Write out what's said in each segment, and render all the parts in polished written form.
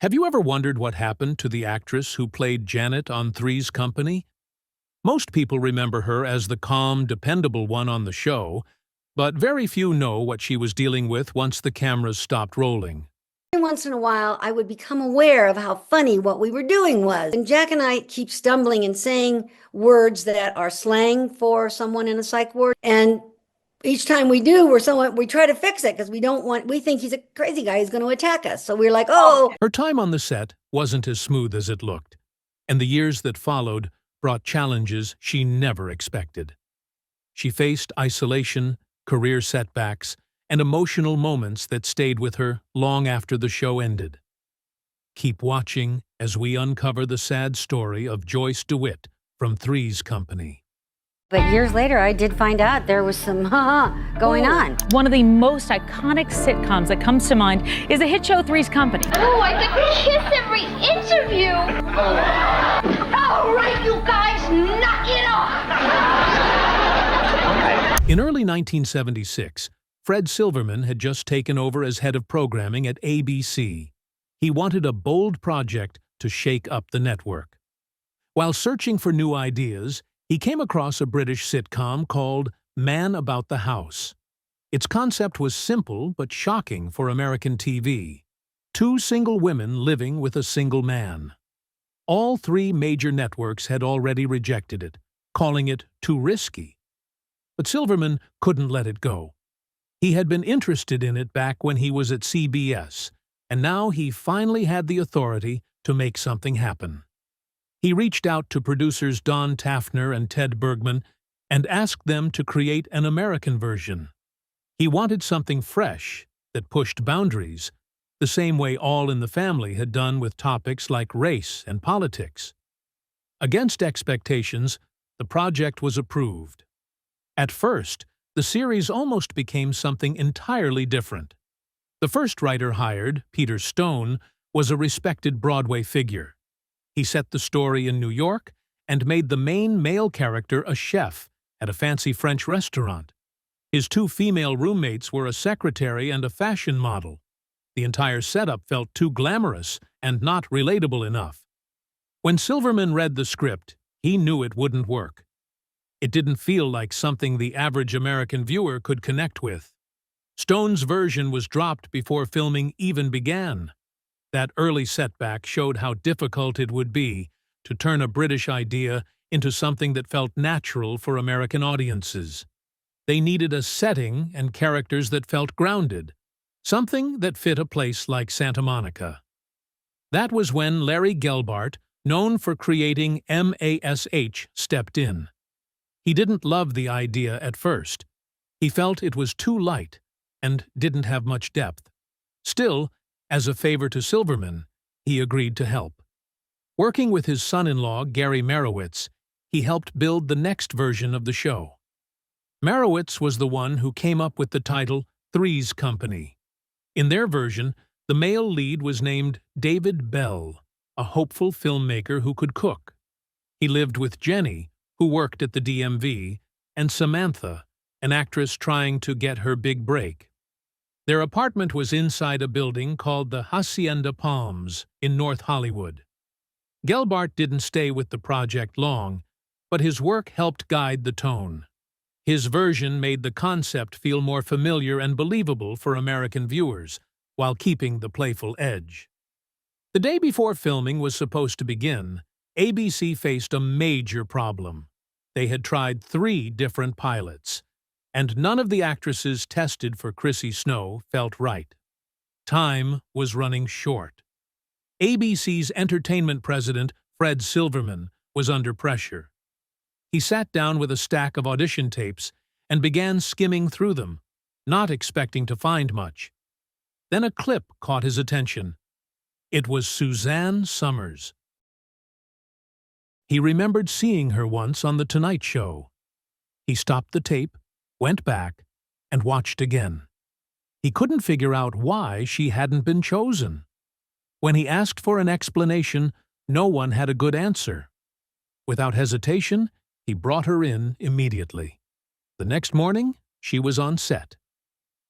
Have you ever wondered what happened to the actress who played Janet on Three's Company? Most people remember her as the calm, dependable one on the show, but very few know what she was dealing with once the cameras stopped rolling. Every once in a while, I would become aware of how funny what we were doing was. And Jack and I keep stumbling and saying words that are slang for someone in a psych ward. And each time we do, we try to fix it because we think he's a crazy guy who's going to attack us. So we're like, oh. Her time on the set wasn't as smooth as it looked, and the years that followed brought challenges she never expected. She faced isolation, career setbacks, and emotional moments that stayed with her long after the show ended. Keep watching as we uncover the sad story of Joyce DeWitt from Three's Company. But years later, I did find out there was some going on. One of the most iconic sitcoms that comes to mind is the hit show Three's Company. Oh, I could kiss every interview. All right, you guys, knock it off. In early 1976, Fred Silverman had just taken over as head of programming at ABC. He wanted a bold project to shake up the network. While searching for new ideas, he came across a British sitcom called Man About the House. Its concept was simple but shocking for American TV. Two single women living with a single man. All three major networks had already rejected it, calling it too risky. But Silverman couldn't let it go. He had been interested in it back when he was at CBS, and now he finally had the authority to make something happen. He reached out to producers Don Taffner and Ted Bergman and asked them to create an American version. He wanted something fresh that pushed boundaries, the same way All in the Family had done with topics like race and politics. Against expectations, the project was approved. At first, the series almost became something entirely different. The first writer hired, Peter Stone, was a respected Broadway figure. He set the story in New York and made the main male character a chef at a fancy French restaurant. His two female roommates were a secretary and a fashion model. The entire setup felt too glamorous and not relatable enough. When Silverman read the script, he knew it wouldn't work. It didn't feel like something the average American viewer could connect with. Stone's version was dropped before filming even began. That early setback showed how difficult it would be to turn a British idea into something that felt natural for American audiences. They needed a setting and characters that felt grounded, something that fit a place like Santa Monica. That was when Larry Gelbart, known for creating MASH, stepped in. He didn't love the idea at first. He felt it was too light and didn't have much depth. Still, as a favor to Silverman, he agreed to help. Working with his son-in-law, Gary Marowitz, he helped build the next version of the show. Marowitz was the one who came up with the title Three's Company. In their version, the male lead was named David Bell, a hopeful filmmaker who could cook. He lived with Jenny, who worked at the DMV, and Samantha, an actress trying to get her big break. Their apartment was inside a building called the Hacienda Palms in North Hollywood. Gelbart didn't stay with the project long, but his work helped guide the tone. His version made the concept feel more familiar and believable for American viewers, while keeping the playful edge. The day before filming was supposed to begin, ABC faced a major problem. They had tried 3 different pilots, and none of the actresses tested for Chrissy Snow felt right. Time was running short. ABC's entertainment president, Fred Silverman, was under pressure. He sat down with a stack of audition tapes and began skimming through them, not expecting to find much. Then a clip caught his attention. It was Suzanne Summers. He remembered seeing her once on The Tonight Show. He stopped the tape, went back, and watched again. He couldn't figure out why she hadn't been chosen. When he asked for an explanation, no one had a good answer. Without hesitation, he brought her in immediately. The next morning, she was on set.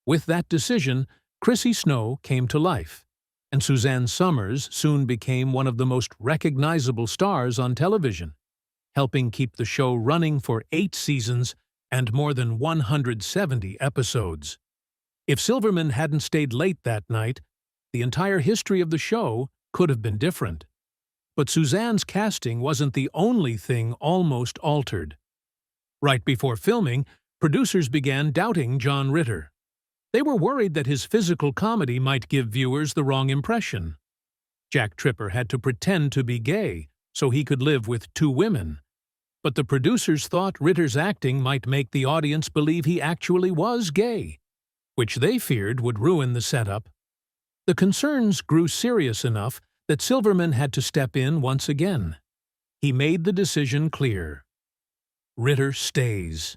With that decision, Chrissy Snow came to life. and Suzanne Summers soon became one of the most recognizable stars on television, helping keep the show running for 8 seasons and more than 170 episodes. If Silverman hadn't stayed late that night, the entire history of the show could have been different. But Suzanne's casting wasn't the only thing almost altered. Right before filming, producers began doubting John Ritter. They were worried that his physical comedy might give viewers the wrong impression. Jack Tripper had to pretend to be gay so he could live with 2 women. But the producers thought Ritter's acting might make the audience believe he actually was gay, which they feared would ruin the setup. The concerns grew serious enough that Silverman had to step in once again. He made the decision clear. Ritter stays.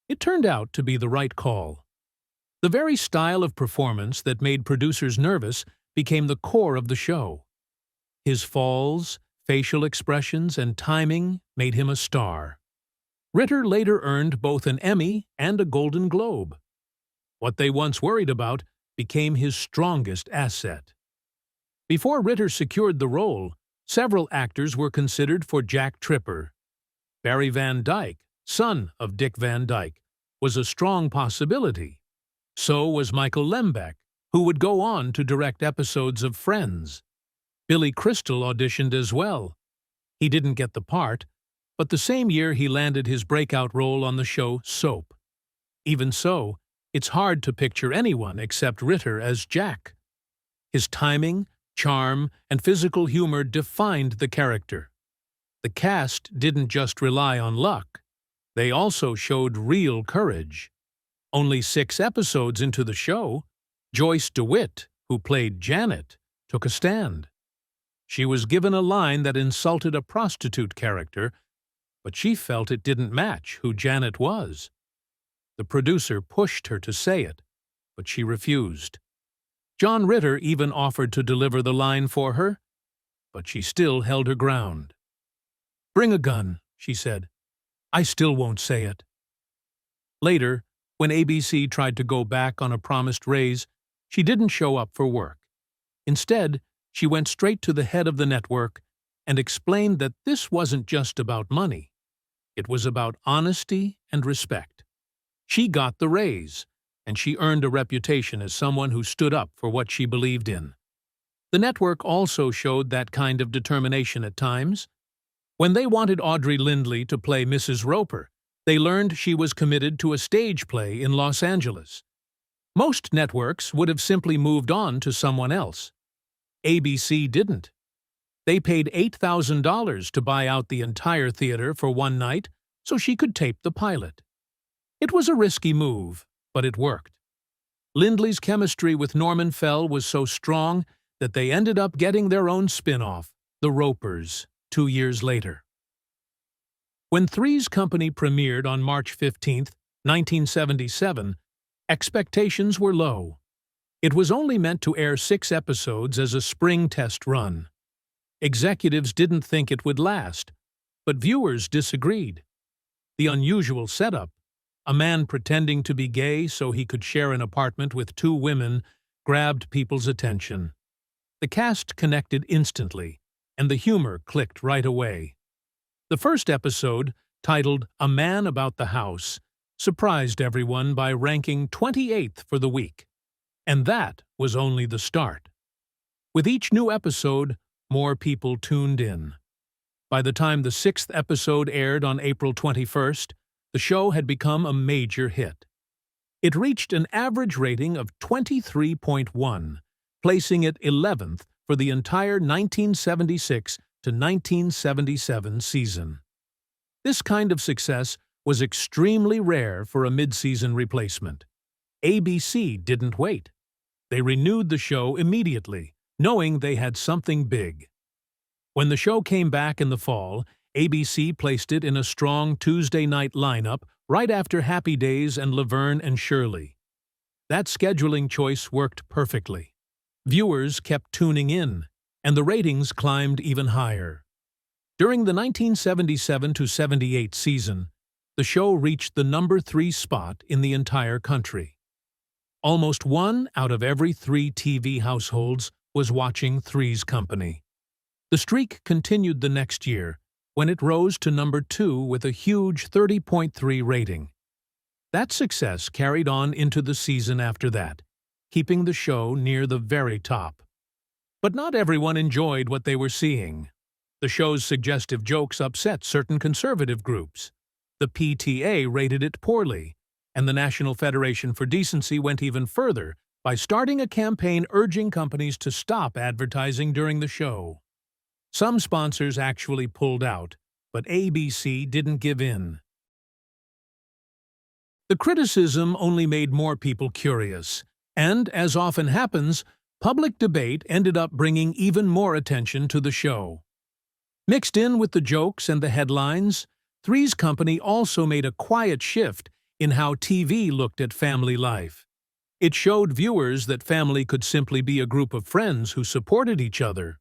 It turned out to be the right call. The very style of performance that made producers nervous became the core of the show. His falls, facial expressions, and timing made him a star. Ritter later earned both an Emmy and a Golden Globe. What they once worried about became his strongest asset. Before Ritter secured the role, several actors were considered for Jack Tripper. Barry Van Dyke, son of Dick Van Dyke, was a strong possibility. So was Michael Lembeck, who would go on to direct episodes of Friends. Billy Crystal auditioned as well. He didn't get the part, but the same year he landed his breakout role on the show Soap. Even so, it's hard to picture anyone except Ritter as Jack. His timing, charm, and physical humor defined the character. The cast didn't just rely on luck. They also showed real courage. Only 6 episodes into the show, Joyce DeWitt, who played Janet, took a stand. She was given a line that insulted a prostitute character, but she felt it didn't match who Janet was. The producer pushed her to say it, but she refused. John Ritter even offered to deliver the line for her, but she still held her ground. "Bring a gun," she said. "I still won't say it." Later, when ABC tried to go back on a promised raise, she didn't show up for work. Instead, she went straight to the head of the network and explained that this wasn't just about money. It was about honesty and respect. She got the raise, and she earned a reputation as someone who stood up for what she believed in. The network also showed that kind of determination at times. When they wanted Audrey Lindley to play Mrs. Roper, they learned she was committed to a stage play in Los Angeles. Most networks would have simply moved on to someone else. ABC didn't. They paid $8,000 to buy out the entire theater for one night so she could tape the pilot. It was a risky move, but it worked. Lindley's chemistry with Norman Fell was so strong that they ended up getting their own spin-off, The Ropers, 2 years later. When Three's Company premiered on March 15, 1977, expectations were low. It was only meant to air 6 episodes as a spring test run. Executives didn't think it would last, but viewers disagreed. The unusual setup, a man pretending to be gay so he could share an apartment with 2 women, grabbed people's attention. The cast connected instantly, and the humor clicked right away. The first episode, titled A Man About the House, surprised everyone by ranking 28th for the week. And that was only the start. With each new episode, more people tuned in. By the time the 6th episode aired on April 21st, the show had become a major hit. It reached an average rating of 23.1, placing it 11th for the entire 1976 to 1977 season. This kind of success was extremely rare for a mid-season replacement. ABC didn't wait. They renewed the show immediately, knowing they had something big. When the show came back in the fall, ABC placed it in a strong Tuesday night lineup right after Happy Days and Laverne and Shirley. That scheduling choice worked perfectly. Viewers kept tuning in, and the ratings climbed even higher. During the 1977-78 season, the show reached the number 3 spot in the entire country. Almost 1 out of every 3 TV households was watching Three's Company. The streak continued the next year, when it rose to number 2 with a huge 30.3 rating. That success carried on into the season after that, keeping the show near the very top. But not everyone enjoyed what they were seeing. The show's suggestive jokes upset certain conservative groups. The PTA rated it poorly, and the National Federation for Decency went even further by starting a campaign urging companies to stop advertising during the show. Some sponsors actually pulled out, but ABC didn't give in. The criticism only made more people curious, and, as often happens, public debate ended up bringing even more attention to the show. Mixed in with the jokes and the headlines, Three's Company also made a quiet shift in how TV looked at family life. It showed viewers that family could simply be a group of friends who supported each other.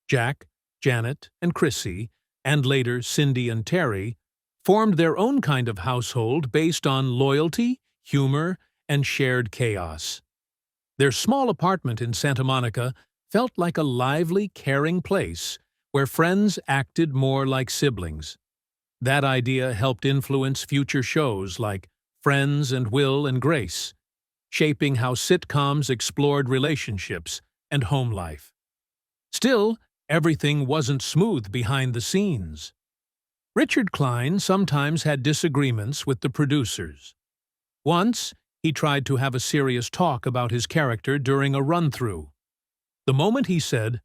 Jack, Janet, and Chrissy, and later Cindy and Terry, formed their own kind of household based on loyalty, humor, and shared chaos. Their small apartment in Santa Monica felt like a lively, caring place where friends acted more like siblings. That idea helped influence future shows like Friends and Will and Grace, shaping how sitcoms explored relationships and home life. Still, everything wasn't smooth behind the scenes. Richard Klein sometimes had disagreements with the producers. Once, he tried to have a serious talk about his character during a run-through. The moment he said,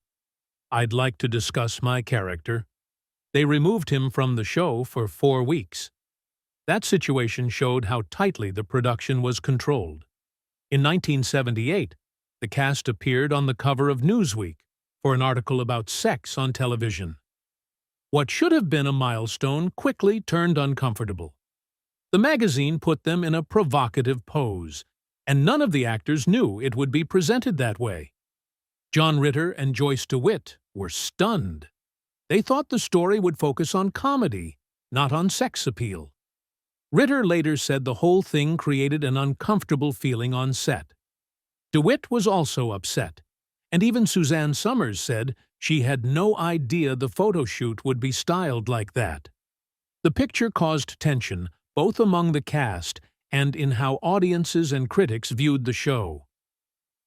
"I'd like to discuss my character," they removed him from the show for 4 weeks. That situation showed how tightly the production was controlled. In 1978, the cast appeared on the cover of Newsweek for an article about sex on television. What should have been a milestone quickly turned uncomfortable. The magazine put them in a provocative pose, and none of the actors knew it would be presented that way. John Ritter and Joyce DeWitt were stunned. They thought the story would focus on comedy, not on sex appeal. Ritter later said the whole thing created an uncomfortable feeling on set. DeWitt was also upset, and even Suzanne Summers said she had no idea the photo shoot would be styled like that. The picture caused tension both among the cast and in how audiences and critics viewed the show.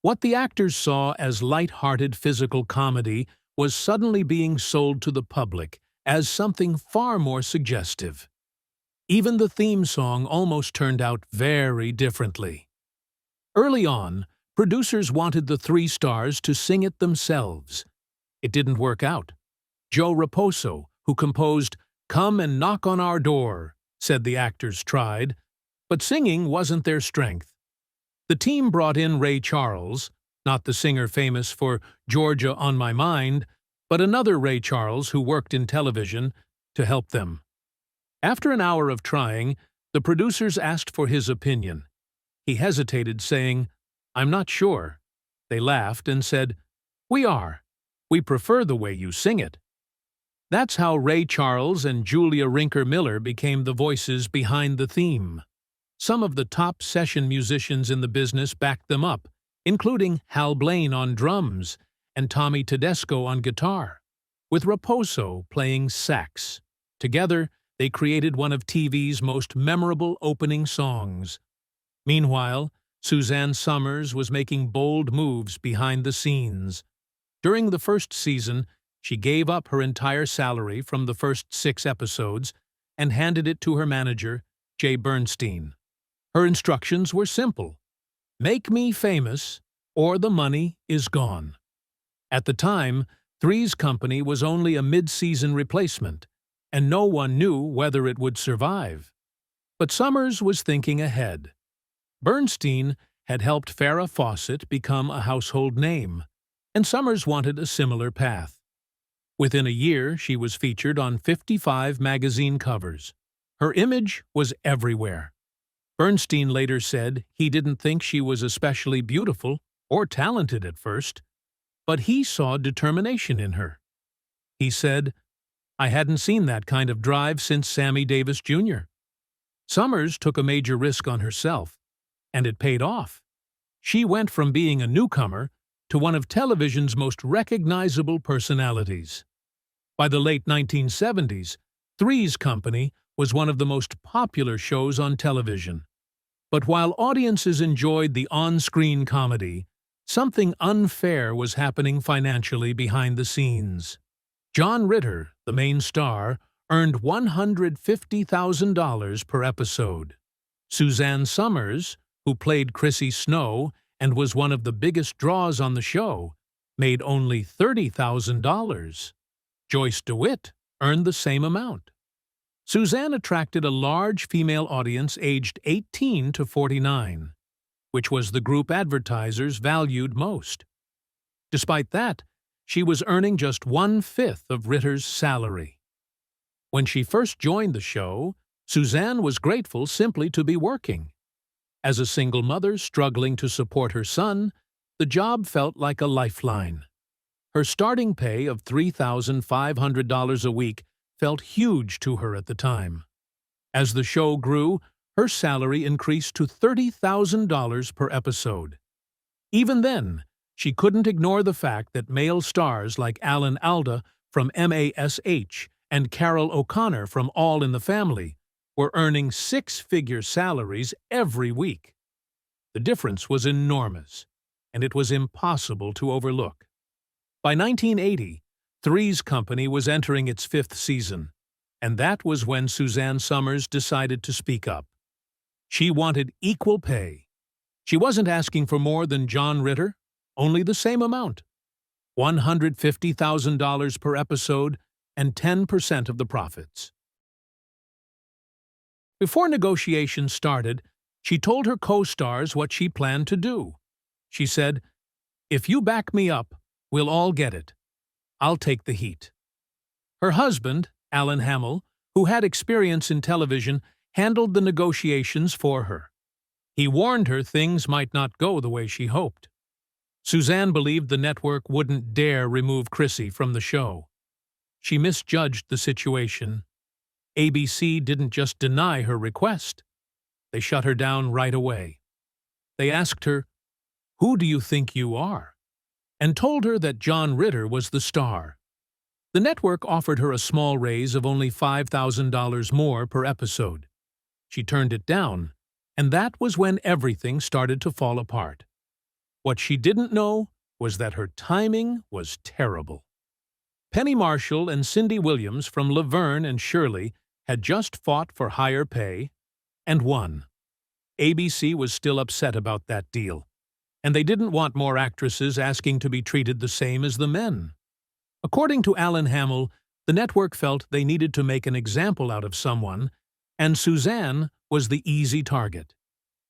What the actors saw as light-hearted physical comedy was suddenly being sold to the public as something far more suggestive. Even the theme song almost turned out very differently. Early on, producers wanted the 3 stars to sing it themselves. It didn't work out. Joe Raposo, who composed "Come and Knock on Our Door," said the actors tried, but singing wasn't their strength. The team brought in Ray Charles, not the singer famous for "Georgia on My Mind," but another Ray Charles who worked in television, to help them. After an hour of trying, the producers asked for his opinion. He hesitated, saying, "I'm not sure." They laughed and said, "We are. We prefer the way you sing it." That's how Ray Charles and Julia Rinker Miller became the voices behind the theme. Some of the top session musicians in the business backed them up, including Hal Blaine on drums and Tommy Tedesco on guitar, with Raposo playing sax. Together, they created one of TV's most memorable opening songs. Meanwhile, Suzanne Summers was making bold moves behind the scenes. During the first season, she gave up her entire salary from the first 6 episodes and handed it to her manager, Jay Bernstein. Her instructions were simple: make me famous, or the money is gone. At the time, Three's Company was only a mid-season replacement, and no one knew whether it would survive. But Summers was thinking ahead. Bernstein had helped Farrah Fawcett become a household name, and Summers wanted a similar path. Within a year, she was featured on 55 magazine covers. Her image was everywhere. Bernstein later said he didn't think she was especially beautiful or talented at first, but he saw determination in her. He said, "I hadn't seen that kind of drive since Sammy Davis Jr." Summers took a major risk on herself, and it paid off. She went from being a newcomer to one of television's most recognizable personalities. By the late 1970s, Three's Company was one of the most popular shows on television. But while audiences enjoyed the on-screen comedy, something unfair was happening financially behind the scenes. John Ritter, the main star, earned $150,000 per episode. Suzanne Summers, who played Chrissy Snow and was one of the biggest draws on the show, made only $30,000. Joyce DeWitt earned the same amount. Suzanne attracted a large female audience aged 18 to 49, which was the group advertisers valued most. Despite that, she was earning just 1/5 of Ritter's salary. When she first joined the show, Suzanne was grateful simply to be working. As a single mother struggling to support her son, the job felt like a lifeline. Her starting pay of $3,500 a week felt huge to her at the time. As the show grew, her salary increased to $30,000 per episode. Even then, she couldn't ignore the fact that male stars like Alan Alda from MASH and Carol O'Connor from All in the Family were earning six-figure salaries every week. The difference was enormous, and it was impossible to overlook. By 1980, Three's Company was entering its 5th season, and that was when Suzanne Summers decided to speak up. She wanted equal pay. She wasn't asking for more than John Ritter, only the same amount, $150,000 per episode and 10% of the profits. Before negotiations started, she told her co-stars what she planned to do. She said, "If you back me up, we'll all get it. I'll take the heat." Her husband, Alan Hamill, who had experience in television, handled the negotiations for her. He warned her things might not go the way she hoped. Suzanne believed the network wouldn't dare remove Chrissy from the show. She misjudged the situation. ABC didn't just deny her request. They shut her down right away. They asked her, "Who do you think you are?" and told her that John Ritter was the star. The network offered her a small raise of only $5,000 more per episode. She turned it down, and that was when everything started to fall apart. What she didn't know was that her timing was terrible. Penny Marshall and Cindy Williams from Laverne and Shirley had just fought for higher pay and won. ABC was still upset about that deal, and they didn't want more actresses asking to be treated the same as the men. According to Alan Hamill, the network felt they needed to make an example out of someone, and Suzanne was the easy target.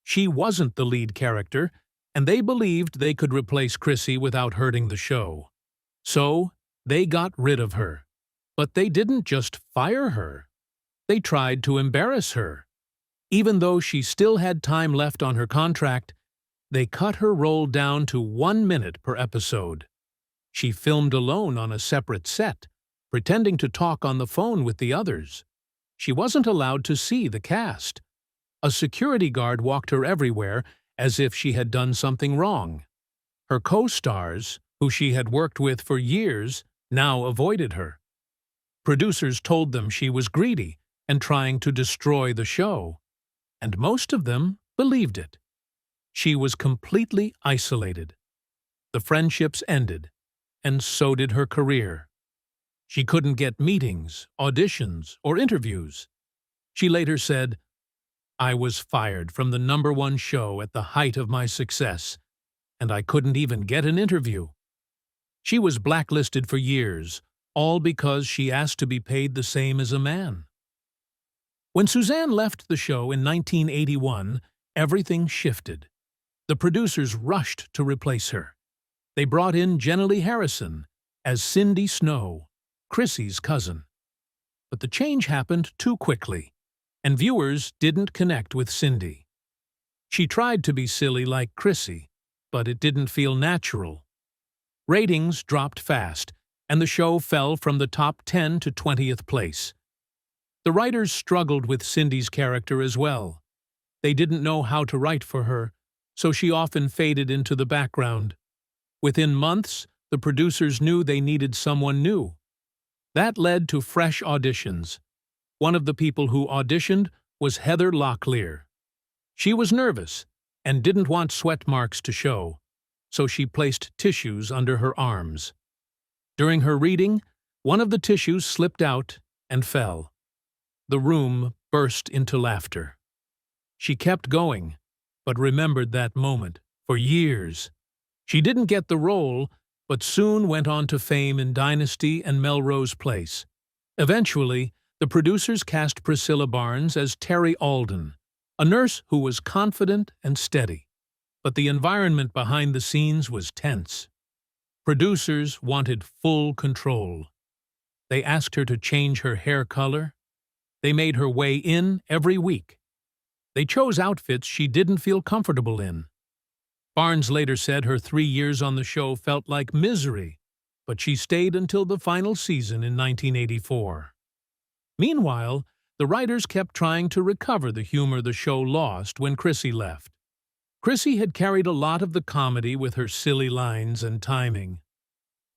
She wasn't the lead character, and they believed they could replace Chrissy without hurting the show. So, they got rid of her. But they didn't just fire her. They tried to embarrass her. Even though she still had time left on her contract, they cut her role down to 1 minute per episode. She filmed alone on a separate set, pretending to talk on the phone with the others. She wasn't allowed to see the cast. A security guard walked her everywhere as if she had done something wrong. Her co-stars, who she had worked with for years, now avoided her. Producers told them she was greedy and trying to destroy the show, and most of them believed it. She was completely isolated. The friendships ended, and so did her career. She couldn't get meetings, auditions, or interviews. She later said, "I was fired from the #1 show at the height of my success, and I couldn't even get an interview." She was blacklisted for years, all because she asked to be paid the same as a man. When Suzanne left the show in 1981, everything shifted. The producers rushed to replace her. They brought in Jenna Lee Harrison as Cindy Snow, Chrissy's cousin. But the change happened too quickly, and viewers didn't connect with Cindy. She tried to be silly like Chrissy, but it didn't feel natural. Ratings dropped fast, and the show fell from the top 10 to 20th place. The writers struggled with Cindy's character as well. They didn't know how to write for her, so she often faded into the background. Within months, the producers knew they needed someone new. That led to fresh auditions. One of the people who auditioned was Heather Locklear. She was nervous and didn't want sweat marks to show, so she placed tissues under her arms. During her reading, one of the tissues slipped out and fell. The room burst into laughter. She kept going, but remembered that moment for years. She didn't get the role, but soon went on to fame in Dynasty and Melrose Place. Eventually, the producers cast Priscilla Barnes as Terry Alden, a nurse who was confident and steady. But the environment behind the scenes was tense. Producers wanted full control. They asked her to change her hair color. They made her weigh in every week. They chose outfits she didn't feel comfortable in. Barnes later said her 3 years on the show felt like misery, but she stayed until the final season in 1984. Meanwhile, the writers kept trying to recover the humor the show lost when Chrissy left. Chrissy had carried a lot of the comedy with her silly lines and timing.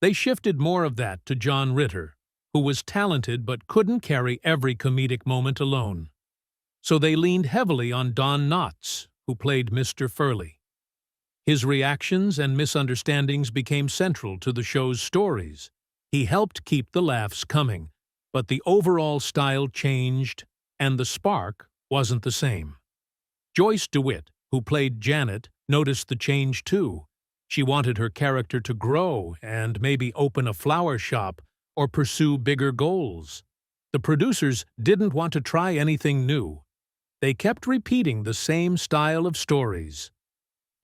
They shifted more of that to John Ritter, who was talented but couldn't carry every comedic moment alone. So they leaned heavily on Don Knotts, who played Mr. Furley. His reactions and misunderstandings became central to the show's stories. He helped keep the laughs coming, but the overall style changed, and the spark wasn't the same. Joyce DeWitt, who played Janet, noticed the change too. She wanted her character to grow and maybe open a flower shop or pursue bigger goals. The producers didn't want to try anything new. They kept repeating the same style of stories.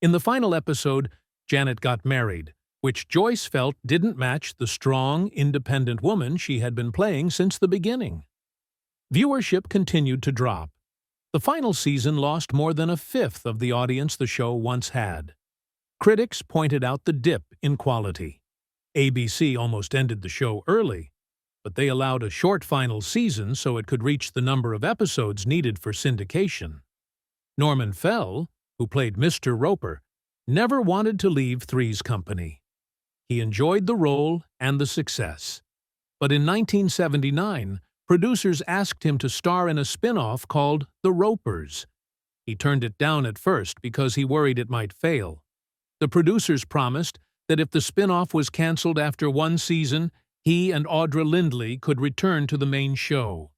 In the final episode, Janet got married, which Joyce felt didn't match the strong, independent woman she had been playing since the beginning. Viewership continued to drop. The final season lost more than a fifth of the audience the show once had. Critics pointed out the dip in quality. ABC almost ended the show early, but they allowed a short final season so it could reach the number of episodes needed for syndication. Norman Fell, who played Mr. Roper, never wanted to leave Three's company. He enjoyed the role and the success. But in 1979, producers asked him to star in a spin-off called The Ropers. He turned it down at first because he worried it might fail. The producers promised that if the spin-off was canceled after one season, he and Audra Lindley could return to the main show.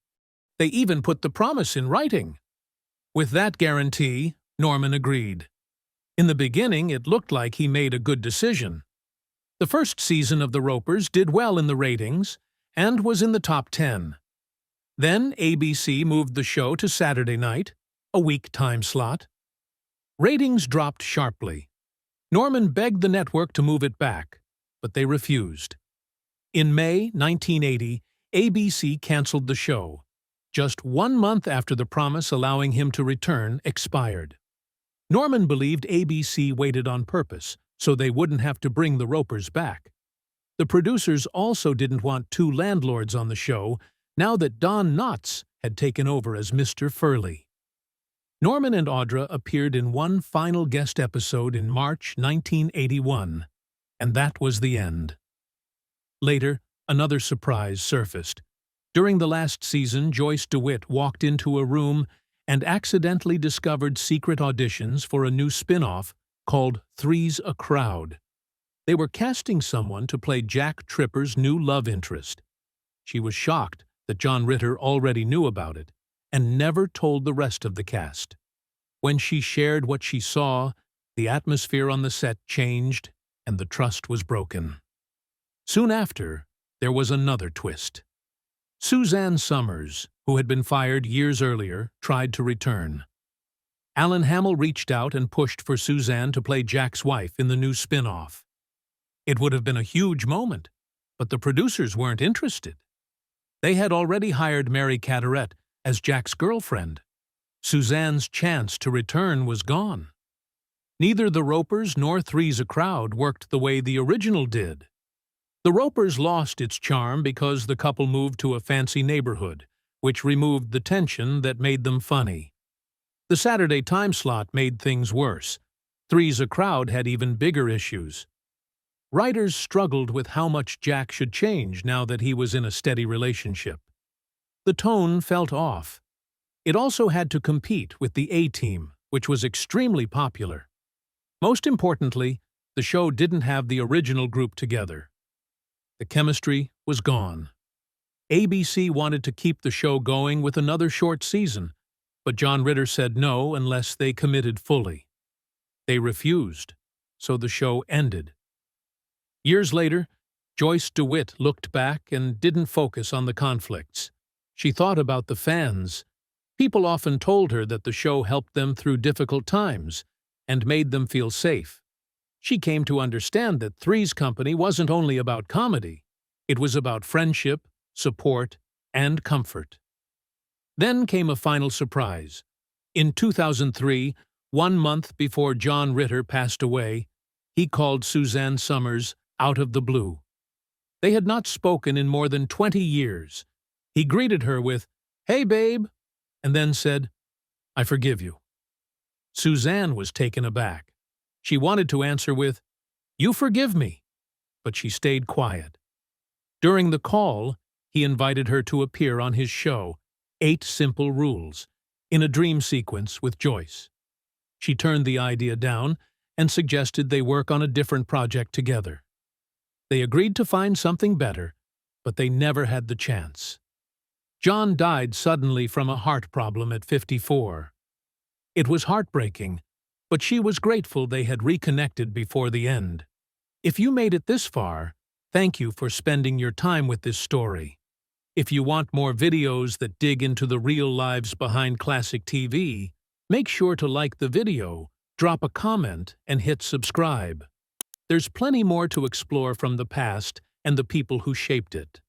They even put the promise in writing. With that guarantee, Norman agreed. In the beginning, it looked like he made a good decision. The first season of The Ropers did well in the ratings and was in the top 10. Then ABC moved the show to Saturday night, a weak time slot. Ratings dropped sharply. Norman begged the network to move it back, but they refused. In May 1980, ABC canceled the show, just 1 month after the promise allowing him to return expired. Norman believed ABC waited on purpose, so they wouldn't have to bring the Ropers back. The producers also didn't want two landlords on the show, now that Don Knotts had taken over as Mr. Furley. Norman and Audra appeared in one final guest episode in March 1981, and that was the end. Later, another surprise surfaced. During the last season, Joyce DeWitt walked into a room and accidentally discovered secret auditions for a new spin-off called Three's a Crowd. They were casting someone to play Jack Tripper's new love interest. She was shocked that John Ritter already knew about it and never told the rest of the cast. When she shared what she saw, the atmosphere on the set changed and the trust was broken. Soon after, there was another twist. Suzanne Summers, who had been fired years earlier, tried to return. Alan Hamill reached out and pushed for Suzanne to play Jack's wife in the new spin-off. It would have been a huge moment, but the producers weren't interested. They had already hired Mary Caderet as Jack's girlfriend. Suzanne's chance to return was gone. Neither The Ropers nor Three's a Crowd worked the way the original did. The Ropers lost its charm because the couple moved to a fancy neighborhood, which removed the tension that made them funny. The Saturday time slot made things worse. Three's a Crowd had even bigger issues. Writers struggled with how much Jack should change now that he was in a steady relationship. The tone felt off. It also had to compete with the A-Team, which was extremely popular. Most importantly, the show didn't have the original group together. The chemistry was gone. ABC wanted to keep the show going with another short season, but John Ritter said no unless they committed fully. They refused, so the show ended. Years later, Joyce DeWitt looked back and didn't focus on the conflicts. She thought about the fans. People often told her that the show helped them through difficult times and made them feel safe. She came to understand that Three's Company wasn't only about comedy. It was about friendship, support, and comfort. Then came a final surprise. In 2003, 1 month before John Ritter passed away, he called Suzanne Summers out of the blue. They had not spoken in more than 20 years. He greeted her with, "Hey, babe," and then said, "I forgive you." Suzanne was taken aback. She wanted to answer with, "You forgive me," but she stayed quiet. During the call, he invited her to appear on his show, 8 Simple Rules, in a dream sequence with Joyce. She turned the idea down and suggested they work on a different project together. They agreed to find something better, but they never had the chance. John died suddenly from a heart problem at 54. It was heartbreaking, but she was grateful they had reconnected before the end. If you made it this far, thank you for spending your time with this story. If you want more videos that dig into the real lives behind classic TV, make sure to like the video, drop a comment, and hit subscribe. There's plenty more to explore from the past and the people who shaped it.